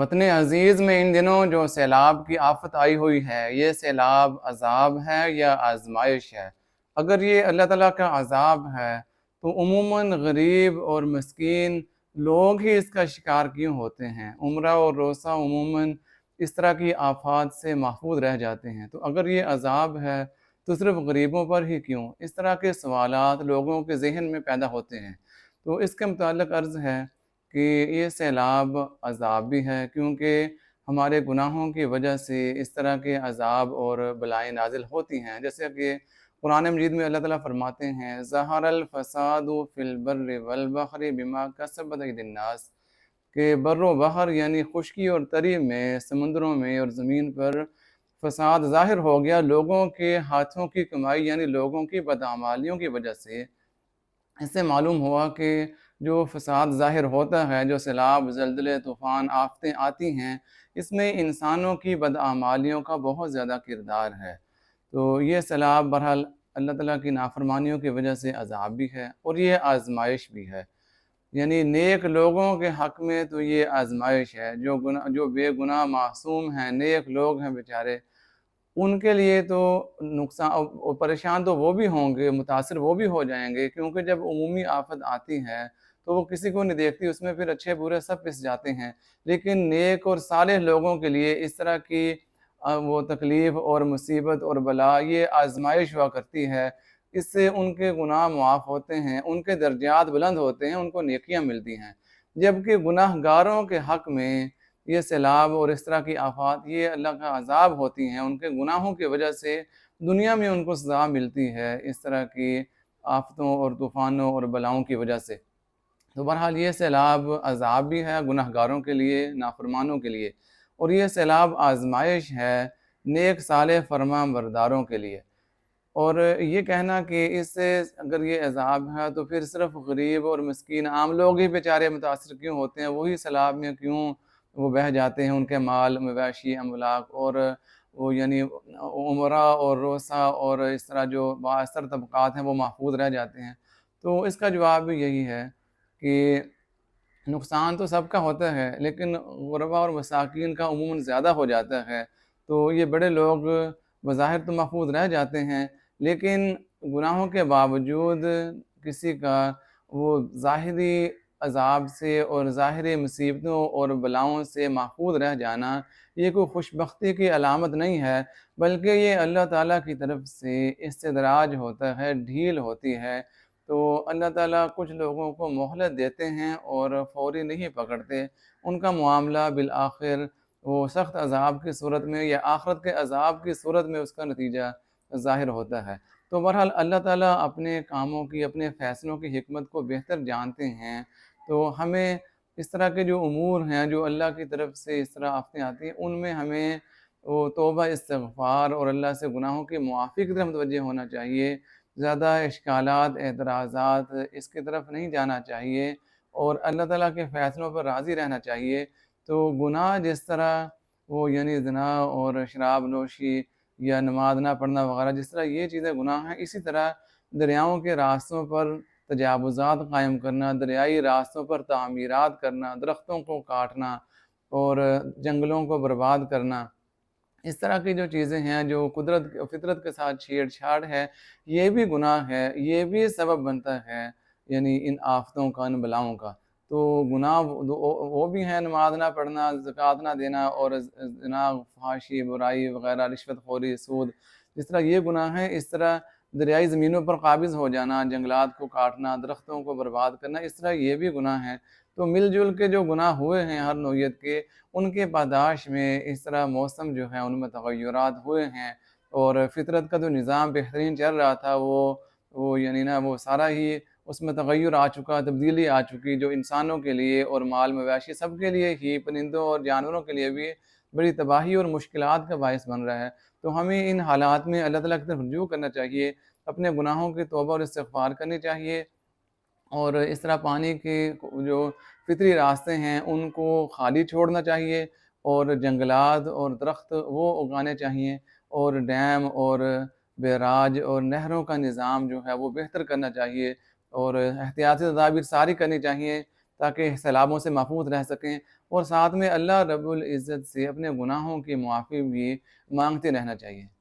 وطن عزیز میں ان دنوں جو سیلاب کی آفت آئی ہوئی ہے، یہ سیلاب عذاب ہے یا آزمائش ہے؟ اگر یہ اللہ تعالیٰ کا عذاب ہے تو عموماً غریب اور مسکین لوگ ہی اس کا شکار کیوں ہوتے ہیں؟ عمرہ اور روسہ عموماً اس طرح کی آفات سے محفوظ رہ جاتے ہیں، تو اگر یہ عذاب ہے تو صرف غریبوں پر ہی کیوں؟ اس طرح کے سوالات لوگوں کے ذہن میں پیدا ہوتے ہیں۔ تو اس کے متعلق عرض ہے کہ یہ سیلاب عذاب بھی ہے، کیونکہ ہمارے گناہوں کی وجہ سے اس طرح کے عذاب اور بلائیں نازل ہوتی ہیں، جیسے کہ قرآن مجید میں اللہ تعالیٰ فرماتے ہیں ظہر الفساد فی البر والبحر بما کسبت ایدی الناس، کہ بر و بحر یعنی خشکی اور تری میں، سمندروں میں اور زمین پر فساد ظاہر ہو گیا لوگوں کے ہاتھوں کی کمائی یعنی لوگوں کی بدعمالیوں کی وجہ سے۔ اس سے معلوم ہوا کہ جو فساد ظاہر ہوتا ہے، جو سیلاب، زلزلے، طوفان، آفتیں آتی ہیں، اس میں انسانوں کی بدعمالیوں کا بہت زیادہ کردار ہے۔ تو یہ سیلاب بہرحال اللہ تعالیٰ کی نافرمانیوں کی وجہ سے عذاب بھی ہے اور یہ آزمائش بھی ہے، یعنی نیک لوگوں کے حق میں تو یہ آزمائش ہے، جو بے گناہ معصوم ہیں، نیک لوگ ہیں بیچارے، ان کے لیے تو نقصان اور پریشان تو وہ بھی ہوں گے، متاثر وہ بھی ہو جائیں گے، کیونکہ جب عمومی آفت آتی ہے تو وہ کسی کو نہیں دیکھتی، اس میں پھر اچھے برے سب پس جاتے ہیں۔ لیکن نیک اور صالح لوگوں کے لیے اس طرح کی وہ تکلیف اور مصیبت اور بلا، یہ آزمائش ہوا کرتی ہے، اس سے ان کے گناہ معاف ہوتے ہیں، ان کے درجات بلند ہوتے ہیں، ان کو نیکیاں ملتی ہیں۔ جبکہ گناہ گاروں کے حق میں یہ سیلاب اور اس طرح کی آفات یہ اللہ کا عذاب ہوتی ہیں، ان کے گناہوں کی وجہ سے دنیا میں ان کو سزا ملتی ہے اس طرح کی آفتوں اور طوفانوں اور بلاؤں کی وجہ سے۔ تو بہرحال یہ سیلاب عذاب بھی ہے گناہ گاروں کے لیے، نافرمانوں کے لیے، اور یہ سیلاب آزمائش ہے نیک صالح فرما برداروں کے لیے۔ اور یہ کہنا کہ اس سے اگر یہ عذاب ہے تو پھر صرف غریب اور مسکین عام لوگ ہی بیچارے متاثر کیوں ہوتے ہیں، وہی سیلاب میں کیوں وہ بہہ جاتے ہیں، ان کے مال مویشی املاک، اور وہ یعنی عمرہ اور روسہ اور اس طرح جو بااثر طبقات ہیں وہ محفوظ رہ جاتے ہیں؟ تو اس کا جواب بھی یہی ہے کہ نقصان تو سب کا ہوتا ہے، لیکن غربا اور مساکین کا عموماً زیادہ ہو جاتا ہے۔ تو یہ بڑے لوگ بظاہر تو محفوظ رہ جاتے ہیں، لیکن گناہوں کے باوجود کسی کا وہ ظاہری عذاب سے اور ظاہری مصیبتوں اور بلاؤں سے محفوظ رہ جانا یہ کوئی خوش بختی کی علامت نہیں ہے، بلکہ یہ اللہ تعالیٰ کی طرف سے استدراج ہوتا ہے، ڈھیل ہوتی ہے۔ تو اللہ تعالیٰ کچھ لوگوں کو مہلت دیتے ہیں اور فوری نہیں پکڑتے، ان کا معاملہ بالآخر وہ سخت عذاب کی صورت میں یا آخرت کے عذاب کی صورت میں اس کا نتیجہ ظاہر ہوتا ہے۔ تو بہرحال اللہ تعالیٰ اپنے کاموں کی، اپنے فیصلوں کی حکمت کو بہتر جانتے ہیں، تو ہمیں اس طرح کے جو امور ہیں جو اللہ کی طرف سے اس طرح آفتیں آتی ہیں، ان میں ہمیں وہ توبہ استغفار اور اللہ سے گناہوں کی معافی کی طرف متوجہ ہونا چاہیے، زیادہ اشکالات، اعتراضات اس کی طرف نہیں جانا چاہیے، اور اللہ تعالیٰ کے فیصلوں پر راضی رہنا چاہیے۔ تو گناہ جس طرح وہ یعنی زنا اور شراب نوشی یا نماز نہ پڑھنا وغیرہ، جس طرح یہ چیزیں گناہ ہیں، اسی طرح دریاؤں کے راستوں پر تجاوزات قائم کرنا، دریائی راستوں پر تعمیرات کرنا، درختوں کو کاٹنا اور جنگلوں کو برباد کرنا، اس طرح کی جو چیزیں ہیں جو قدرت فطرت کے ساتھ چھیڑ چھاڑ ہے، یہ بھی گناہ ہے، یہ بھی سبب بنتا ہے یعنی ان آفتوں کا، ان بلاؤں کا۔ تو گناہ وہ بھی ہیں، نماز نہ پڑھنا، زکوٰۃ نہ دینا، اور زنا، فحاشی، برائی وغیرہ، رشوت خوری، سود، جس طرح یہ گناہ ہیں، اس طرح دریائی زمینوں پر قابض ہو جانا، جنگلات کو کاٹنا، درختوں کو برباد کرنا، اس طرح یہ بھی گناہ ہیں۔ تو مل جل کے جو گناہ ہوئے ہیں ہر نوعیت کے، ان کے پاداش میں اس طرح موسم جو ہے ان میں تغیرات ہوئے ہیں، اور فطرت کا جو نظام بہترین چل رہا تھا وہ یعنی نا وہ سارا ہی اس میں تغیر آ چکا، تبدیلی آ چکی، جو انسانوں کے لیے اور مال مویشی سب کے لیے ہی، پرندوں اور جانوروں کے لیے بھی بڑی تباہی اور مشکلات کا باعث بن رہا ہے۔ تو ہمیں ان حالات میں اللہ تعالیٰ کی طرف رجوع کرنا چاہیے، اپنے گناہوں کی توبہ اور استغفار کرنی چاہیے، اور اس طرح پانی کے جو فطری راستے ہیں ان کو خالی چھوڑنا چاہیے، اور جنگلات اور درخت وہ اگانے چاہیے، اور ڈیم اور بیراج اور نہروں کا نظام جو ہے وہ بہتر کرنا چاہیے، اور احتیاطی تدابیر ساری کرنی چاہیے تاکہ سیلابوں سے محفوظ رہ سکیں۔ اور ساتھ میں اللہ رب العزت سے اپنے گناہوں کی معافی بھی مانگتے رہنا چاہیے۔